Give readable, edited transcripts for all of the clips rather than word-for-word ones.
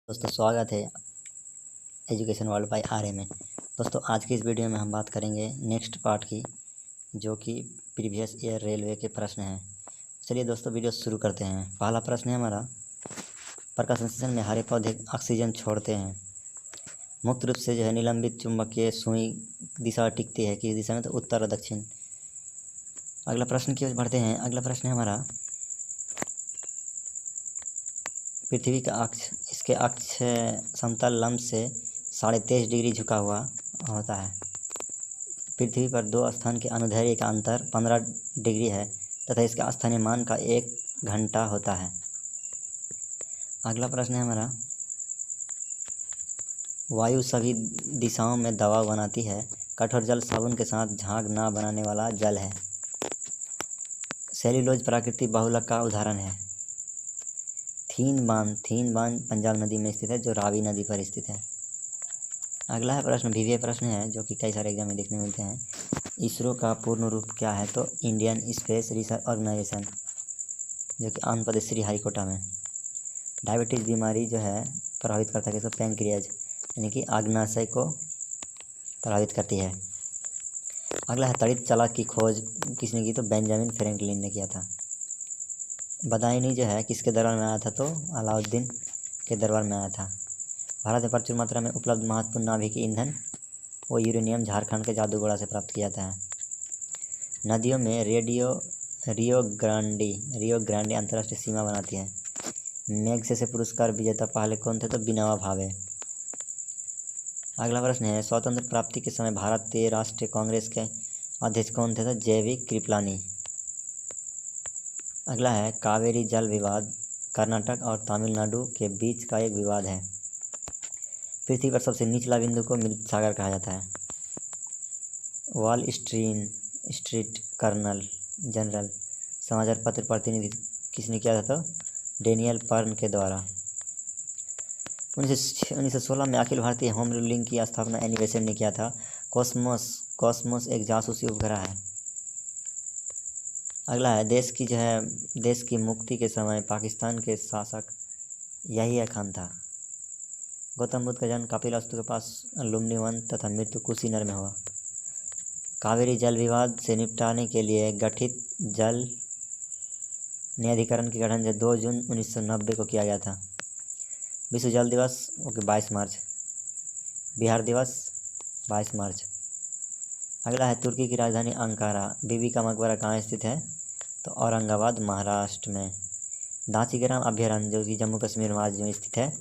दोस्तों स्वागत है एजुकेशन वर्ल्ड बाय आर में। दोस्तों आज की इस वीडियो में हम बात करेंगे नेक्स्ट पार्ट की, जो कि प्रीवियस ईयर रेलवे के प्रश्न हैं। चलिए दोस्तों वीडियो शुरू करते हैं। पहला प्रश्न है हमारा, प्रकाश संश्लेषण में हरे पौधे ऑक्सीजन छोड़ते हैं। मुक्त रूप से जो है निलंबित चुंबकीय सुई दिशा टिकती है किस दिशा में, तो उत्तर और दक्षिण। अगला प्रश्न की ओर बढ़ते हैं। अगला प्रश्न है हमारा, पृथ्वी का अक्ष, इसके अक्ष समतल लंब से 23.5 डिग्री झुका हुआ होता है। पृथ्वी पर दो स्थान के अनुदैर्ध्य का अंतर 15 डिग्री है तथा इसका स्थानीय मान का 1 घंटा होता है। अगला प्रश्न है हमारा, वायु सभी दिशाओं में दबाव बनाती है। कठोर जल साबुन के साथ झाग ना बनाने वाला जल है। सेल्यूलोज प्राकृतिक बहुलक का उदाहरण है। थीन बांध पंजाब नदी में स्थित है, जो रावी नदी पर स्थित है। अगला है प्रश्न, विविध प्रश्न है जो कि कई सारे एग्जाम में देखने मिलते हैं। इसरो का पूर्ण रूप क्या है, तो इंडियन स्पेस रिसर्च ऑर्गेनाइजेशन, जो कि आंध्र प्रदेश श्रीहरिकोटा में। डायबिटीज़ बीमारी जो है प्रभावित करता है किसको, पैंक्रियाज यानी कि आग्नाशय को प्रभावित करती है। अगला है तड़ित चालक की खोज किसने की, तो बेंजामिन फ्रैंकलिन ने किया था। बदायूं जो है किसके दरबार में आया था, तो अलाउद्दीन के दरबार में आया था। भारत में प्रचुर मात्रा में उपलब्ध महत्वपूर्ण नाभिकीय ईंधन, वो यूरेनियम झारखंड के जादूगोड़ा से प्राप्त किया जाता है। नदियों में रियो ग्रांडी अंतर्राष्ट्रीय सीमा बनाती है। मैग्सेसे पुरस्कार विजेता पहले कौन थे, तो विनोबा भावे। अगला प्रश्न है, स्वतंत्र प्राप्ति के समय भारतीय राष्ट्रीय कांग्रेस के अध्यक्ष कौन थे, तो जेवी कृपलानी। अगला है, कावेरी जल विवाद कर्नाटक और तमिलनाडु के बीच का एक विवाद है। पृथ्वी पर सबसे निचला बिंदु को मृत सागर कहा जाता है। वॉल स्ट्रीट जनरल समाचार पत्र प्रतिनिधित्व किसने किया था, तो डेनियल पर्न के द्वारा। 1916 में अखिल भारतीय होम रूलिंग की स्थापना एनी बेसेंट ने किया था। कॉस्मोस एक जासूसी उपग्रह है। अगला है, देश की मुक्ति के समय पाकिस्तान के शासक यहिया खान था। गौतम बुद्ध का जन्म कपिलवस्तु के पास लुम्बिनी वन तथा मृत्यु कुशीनगर में हुआ। कावेरी जल विवाद से निपटाने के लिए गठित जल न्यायाधिकरण की गठन 2 जून 1990 को किया गया था। विश्व जल दिवस 22 मार्च। बिहार दिवस 22 मार्च। अगला है, तुर्की की राजधानी अंकारा। बीबी का मकबरा कहाँ स्थित है, तो औरंगाबाद महाराष्ट्र में। दांचीग्राम अभयारण्य जो कि जम्मू कश्मीर राज्य में स्थित है,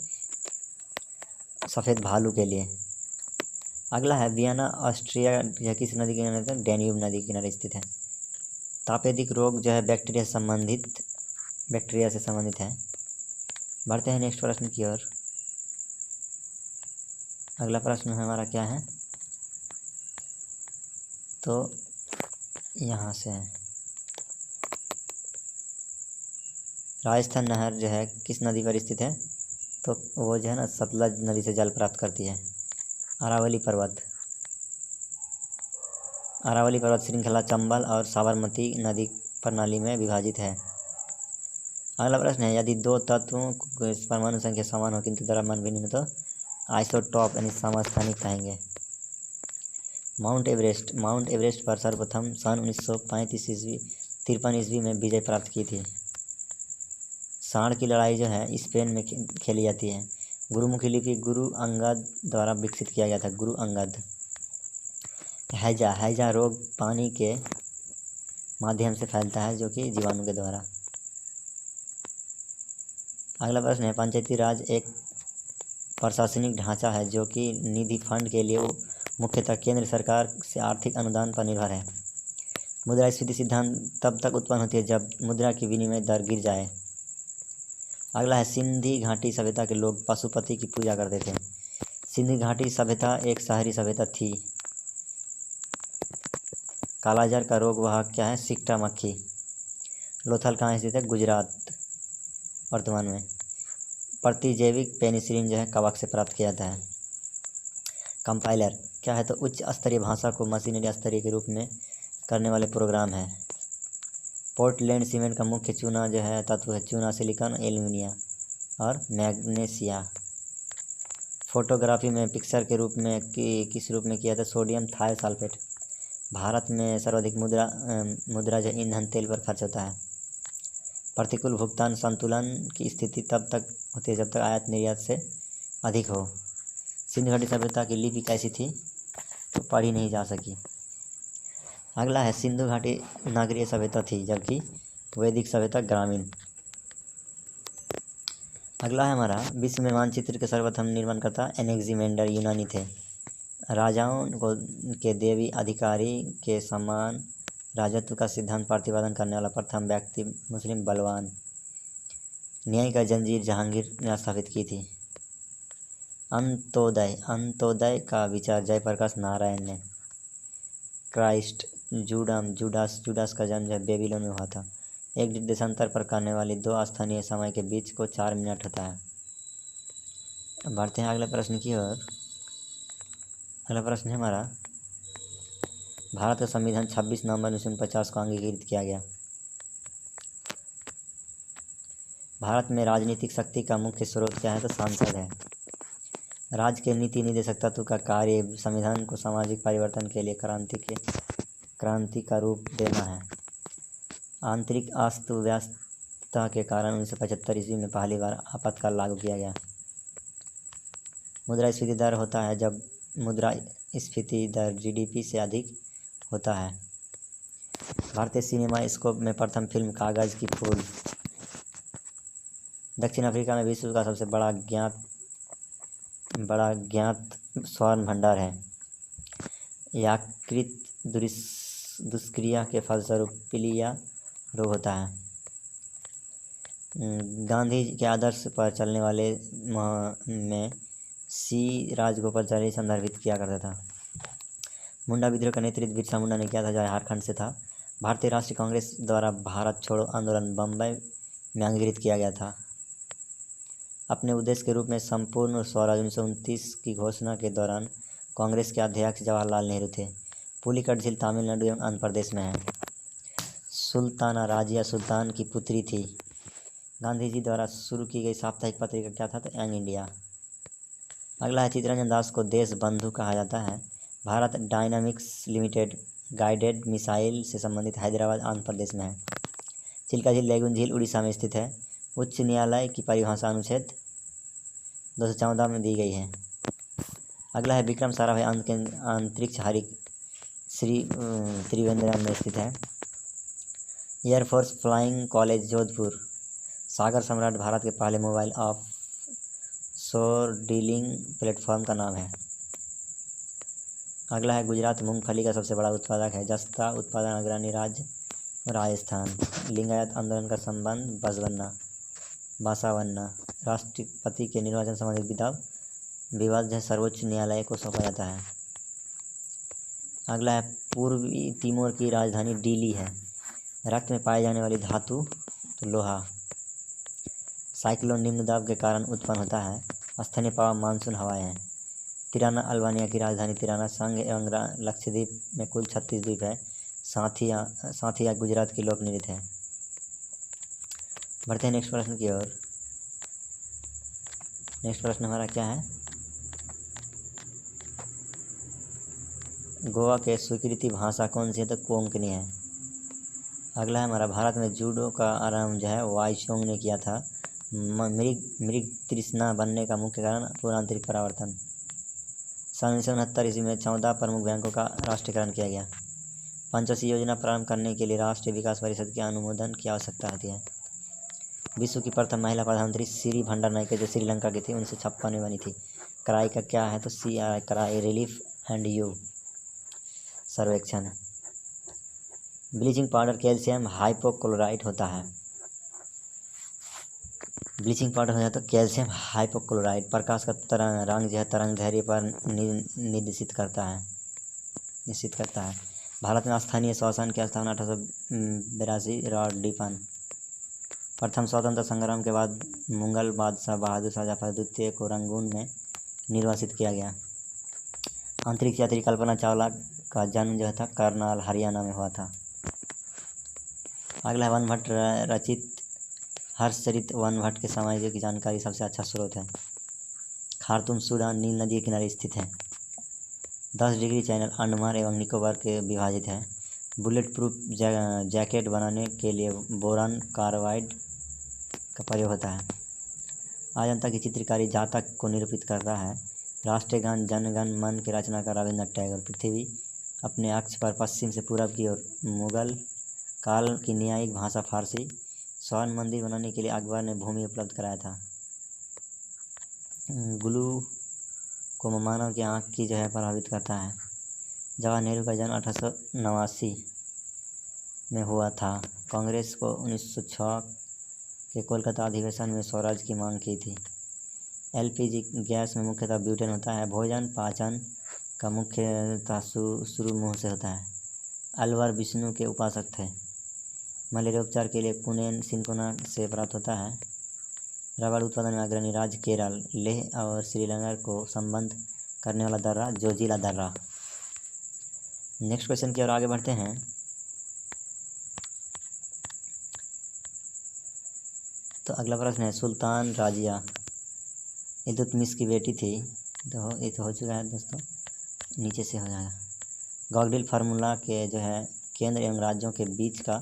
सफ़ेद भालू के लिए। अगला है, वियना ऑस्ट्रिया यह किस नदी के किनारे, डैन्यूब नदी के किनारे स्थित है। तापेदिक रोग जो है बैक्टीरिया से संबंधित है। बढ़ते हैं नेक्स्ट प्रश्न की ओर। अगला प्रश्न हमारा क्या है, तो यहाँ से है, राजस्थान नहर जो है किस नदी पर स्थित है, तो वो जो है ना सतलज नदी से जल प्राप्त करती है। अरावली पर्वत श्रृंखला चंबल और साबरमती नदी प्रणाली में विभाजित है। अगला प्रश्न है, यदि दो तत्वों की परमाणु संख्या समान हो किंतु द्रव्यमान भिन्न हो, तो आइसोटॉप यानी समस्थानिक कहेंगे। माउंट एवरेस्ट पर सर्वप्रथम सन 1953 ईस्वी में विजय प्राप्त की थी। सांड की लड़ाई जो है स्पेन में खेली जाती है। गुरुमुखी लिपि गुरु अंगद द्वारा विकसित किया गया था, गुरु अंगद। हैजा रोग पानी के माध्यम से फैलता है, जो कि जीवाणु के द्वारा। अगला प्रश्न है, पंचायती राज एक प्रशासनिक ढांचा है जो कि निधि फंड के लिए मुख्यतः केंद्र सरकार से आर्थिक अनुदान पर निर्भर है। मुद्रास्फीति सिद्धांत तब तक उत्पन्न होती है जब मुद्रा की विनिमय दर गिर जाए। अगला है, सिंधी घाटी सभ्यता के लोग पशुपति की पूजा करते थे। सिंधी घाटी सभ्यता एक शहरी सभ्यता थी। कालाजार का रोग वाहक क्या है, सिकटा मक्खी। लोथल कहाँ स्थित है, गुजरात वर्तमान में। प्रतिजैविक पेनिसिलिन जो है कवक से प्राप्त किया जाता है। कंपाइलर क्या है, तो उच्च स्तरीय भाषा को मशीनरी स्तरीय के रूप में करने वाले प्रोग्राम है। पोर्टलैंड सीमेंट का मुख्य चूना जो है तत्व है चूना, सिलिकॉन, एल्यूमिनियम और मैग्नीशिया। फोटोग्राफी में पिक्चर के रूप में किस रूप में किया था? सोडियम थायोसाल्फेट। भारत में सर्वाधिक मुद्रा जो ईंधन तेल पर खर्च होता है। प्रतिकूल भुगतान संतुलन की स्थिति तब तक होती है जब तक आयात निर्यात से अधिक हो। सिंधु घाटी सभ्यता की लिपि कैसी थी? तो पढ़ी नहीं जा सकी। अगला है सिंधु घाटी नगरीय सभ्यता थी जबकि वैदिक सभ्यता ग्रामीण। अगला है हमारा विश्व में मानचित्र के सर्वप्रथम निर्माणकर्ता एनेक्सिमेंडर यूनानी थे। राजाओं को के देवी अधिकारी के समान राजत्व का सिद्धांत प्रतिपादन करने वाला प्रथम व्यक्ति मुस्लिम बलवान। न्याय का जंजीर जहांगीर ने स्थापित की थी। अंत्योदय का विचार जयप्रकाश नारायण ने। क्राइस्ट जुडास का जन्म बेबीलोन में हुआ था। एक देशांतर पर करने वाली दो स्थानीय समय के बीच को 4 मिनट होता है। अब बढ़ते हैं अगले प्रश्न की ओर। अगला प्रश्न है हमारा भारत का संविधान 26 नवंबर 1950 को अंगीकृत किया गया। भारत में राजनीतिक शक्ति का मुख्य स्रोत क्या है? तो सांसद है। राज्य के नीति निदेशक तत्व का कार्य संविधान को सामाजिक परिवर्तन के लिए क्रांति का रूप देना है। आंतरिक अस्तव्यस्तता के कारण 1975 ईस्वी में पहली बार आपातकाल लागू किया गया। मुद्रास्फीति दर होता है जब मुद्रास्फीति दर जीडीपी से अधिक होता है। भारतीय सिनेमा स्कोप में प्रथम फिल्म कागज की फूल। दक्षिण अफ्रीका में विश्व का सबसे बड़ा ज्ञात स्वर्ण भंडार है। यकृत दुष्क्रिया के फलस्वरूप पीलिया रोग होता है। गांधी के आदर्श पर चलने वाले में सी राजगोपालाचारी संदर्भित किया करता था। मुंडा विद्रोह का नेतृत्व बिरसा मुंडा ने किया था, जो झारखंड से था। भारतीय राष्ट्रीय कांग्रेस द्वारा भारत छोड़ो आंदोलन बम्बई में अंगीकृत किया गया था। अपने उद्देश्य के रूप में संपूर्ण स्वराज 1929 की घोषणा के दौरान कांग्रेस के अध्यक्ष जवाहरलाल नेहरू थे। पुलिकट झील तमिलनाडु एवं आंध्र प्रदेश में है। सुल्ताना राजिया सुल्तान की पुत्री थी। गांधी जी द्वारा शुरू की गई साप्ताहिक पत्रिका क्या था? तो यंग इंडिया। अगला है चित्तरंजन दास को देश बंधु कहा जाता है। Bharat dynamics limited guided missile से संबंधित हैदराबाद आंध्र प्रदेश में है। चिल्का झील लेगुन झील उड़ीसा में स्थित है। उच्च न्यायालय की परिभाषा अनुच्छेद 214 में दी गई है। अगला है विक्रम साराभाई अंतरिक्ष हरिक त्रिवेंद्रम में स्थित है। Air force flying college Jodhpur. Sagar Samrat Bharat के पहले mobile offshore drilling platform का नाम है। अगला है गुजरात मूंगफली का सबसे बड़ा उत्पादक है। जस्ता उत्पादन अग्रणी राज्य राजस्थान। लिंगायत आंदोलन का संबंध बासावन्ना। राष्ट्रपति के निर्वाचन संबंधित विवाद सर्वोच्च न्यायालय को सौंपा जाता है। अगला है पूर्वी तिमोर की राजधानी डीली है। रक्त में पाई जाने वाली धातु तो लोहा। साइक्लोन निम्न दाब के कारण उत्पन्न होता है। स्थानीय पावा मानसून हवाएं हैं। तिराना अल्बानिया की राजधानी तिराना। संघ एवं लक्षद्वीप में कुल 36 द्वीप है। साथिया गुजरात की लोक नृत्य है। बढ़ते हैं नेक्स्ट प्रश्न की ओर। नेक्स्ट प्रश्न हमारा क्या है? गोवा के स्वीकृति भाषा कौन सी है? तो कोंकणी है। अगला है हमारा भारत में जूडो का आरंभ जो है वाईचोंग ने किया था। मृग तृष्णा बनने का मुख्य कारण पूर्णांतरिक परावर्तन। सन 1969 ईस्वी में 14 प्रमुख बैंकों का राष्ट्रीयकरण किया गया। पंचवर्षीय योजना प्रारंभ करने के लिए राष्ट्रीय विकास परिषद के अनुमोदन की आवश्यकता होती है। विश्व की प्रथम महिला प्रधानमंत्री श्री भंडारनायके जो श्रीलंका की थी 1956 में बनी थी। कराई का क्या है? तो CRI कराई रिलीफ एंड यू सर्वेक्षण। ब्लीचिंग पाउडर कैल्शियम हाइपोक्लोराइट होता है। ब्लीचिंग पाउडर हो जाए तो कैल्शियम हाइपोक्लोराइट प्रकाश का रंग जो है तरंग दैर्ध्य पर निश्चित करता है। भारत में स्थानीय शासन की स्थापना 1882 लॉर्ड डिफन। प्रथम स्वतंत्रता संग्राम के बाद मुगल बादशाह बहादुर शाह जफर द्वितीय को रंगून में निर्वासित किया गया। अंतरिक्ष यात्री कल्पना चावला का जन्म जो था करनाल हरियाणा में हुआ था। अगला है वन भट्ट रचित हर्षचरित वन भट्ट के साम्राज्य की जानकारी सबसे अच्छा स्रोत है। खार्तूम सूडान नील नदी के किनारे स्थित है। 10 डिग्री चैनल अंडमान एवं निकोबार के विभाजित है। बुलेट प्रूफ जैकेट बनाने के लिए बोरान कार्बाइड का प्रयोग होता है। अजंता की चित्रकारी जातक को निरूपित करता है। राष्ट्रीय गान जन गण मन के रचनाकार रविन्द्रनाथ टैगोर। पृथ्वी अपने अक्ष पर पश्चिम से पूरब की ओर। मुगल काल की न्यायिक भाषा फारसी। स्वर्ण मंदिर बनाने के लिए अकबर ने भूमि उपलब्ध कराया था। ग्लूकोमा मानव की आँख की जो है प्रभावित करता है। जवाहर नेहरू का जन्म 1889 में हुआ था। कांग्रेस को 1906 के कोलकाता अधिवेशन में स्वराज की मांग की थी। एलपीजी गैस में मुख्यतः ब्यूटेन होता है। भोजन पाचन का मुख्यतः शुरू मुंह से होता है। अलवर विष्णु के उपासक थे। मलेरिया उपचार के लिए कुनेन सिनकोना से प्राप्त होता है। रबड़ उत्पादन में अग्रणी राज्य केरल। लेह और श्रीनगर को संबंध करने वाला दर्रा जोजिला दर्रा। नेक्स्ट क्वेश्चन की ओर आगे बढ़ते हैं। तो अगला प्रश्न है, सुल्तान राजिया इल्तुतमिश की बेटी थी। तो ये तो हो चुका है दोस्तों, नीचे से हो जाएगा। गॉगडिल फार्मूला के जो है केंद्र एवं राज्यों के बीच का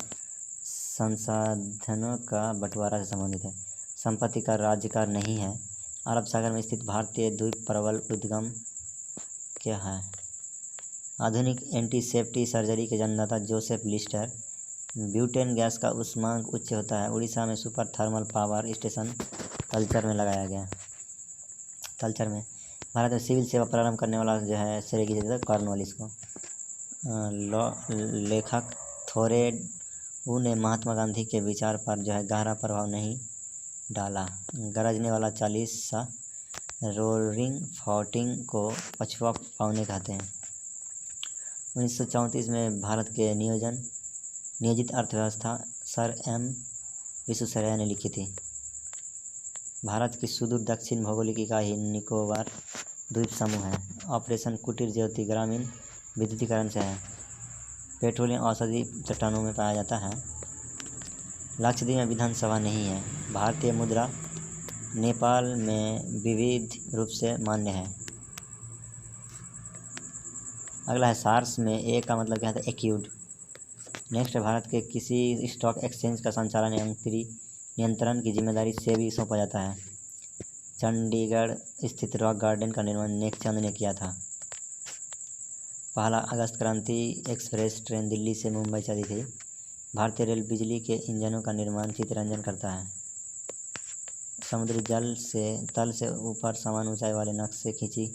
संसाधनों का बंटवारा से संबंधित है। संपत्ति कर राज्य कर नहीं है। अरब सागर में स्थित भारतीय द्वीप प्रबल उद्गम क्या है? आधुनिक एंटीसेप्टिक सर्जरी के जन्मदाता जोसेफ लिस्टर। ब्यूटेन गैस का ऊष्मांक उच्च होता है। उड़ीसा में super thermal power station Talcher में लगाया गया। तलचर में भारत में सिविल सेवा प्रारंभ करने वाला जो है श्रेय की जाती है कॉर्नवालिस को। लेखक थोरेडू ने महात्मा गांधी के विचार पर जो है गहरा प्रभाव नहीं डाला। गरजने वाला चालीसा रोरिंग फाउटिंग को पछुआ पौने कहते हैं। 1934 में भारत के नियोजित अर्थव्यवस्था सर एम विश्वेश्वरैया ने लिखी थी। भारत की सुदूर दक्षिण भौगोलिक इकाई निकोबार द्वीप समूह है। ऑपरेशन कुटीर ज्योति ग्रामीण विद्युतीकरण से है। पेट्रोलियम औषधि चट्टानों में पाया जाता है। लक्षद्वीप में विधानसभा नहीं है। भारतीय मुद्रा नेपाल में विविध रूप से मान्य है। अगला है सार्स में ए का मतलब क्या है? एक्यूड। नेक्स्ट है, भारत के किसी स्टॉक एक्सचेंज का संचालन एवं नियंत्रण की जिम्मेदारी सेबी सौंपा जाता है। चंडीगढ़ स्थित रॉक गार्डन का निर्माण नेकचंद ने किया था। पहला अगस्त क्रांति एक्सप्रेस ट्रेन दिल्ली से मुंबई चली थी। भारतीय रेल बिजली के इंजनों का निर्माण चितरंजन करता है। समुद्री तल से ऊपर समान ऊंचाई वाले नक्शे खींची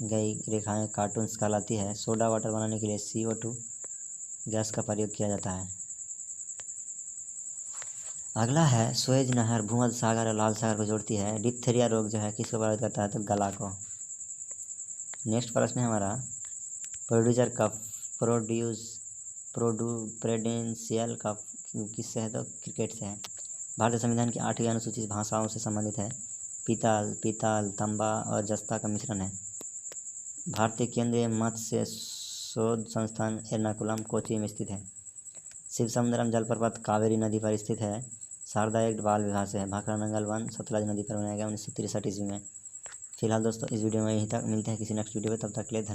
गई रेखाएं कार्टून्स कहलाती है। सोडा वाटर बनाने के लिए CO2 गैस का प्रयोग किया जाता है। अगला है, सुएज नहर भूमध्य सागर और लाल सागर को जोड़ती है। डिप्थीरिया रोग जो है किसको प्रभावित करता है? तो गला को। नेक्स्ट प्रश्न है हमारा, प्रोड्यूसर कप प्रेसिडेंशियल कप किससे है? तो क्रिकेट से है। भारतीय संविधान की 8वीं अनुसूची भाषाओं से संबंधित है। पीताल, तंबा और जस्ता का मिश्रण है। भारतीय केंद्रीय मत्स्य शोध संस्थान एर्नाकुलम कोच्चि में स्थित है। शिवसमुद्रम जलप्रपात कावेरी नदी पर स्थित है। शारदा एक्ट बाल विवाह से है। भाखड़ा नंगल वन सतलज नदी पर बनाया गया 1963 ईस्वी में। फिलहाल दोस्तों इस वीडियो में यहीं तक, मिलते हैं किसी नेक्स्ट वीडियो में, तब तक के लिए धन्यवाद।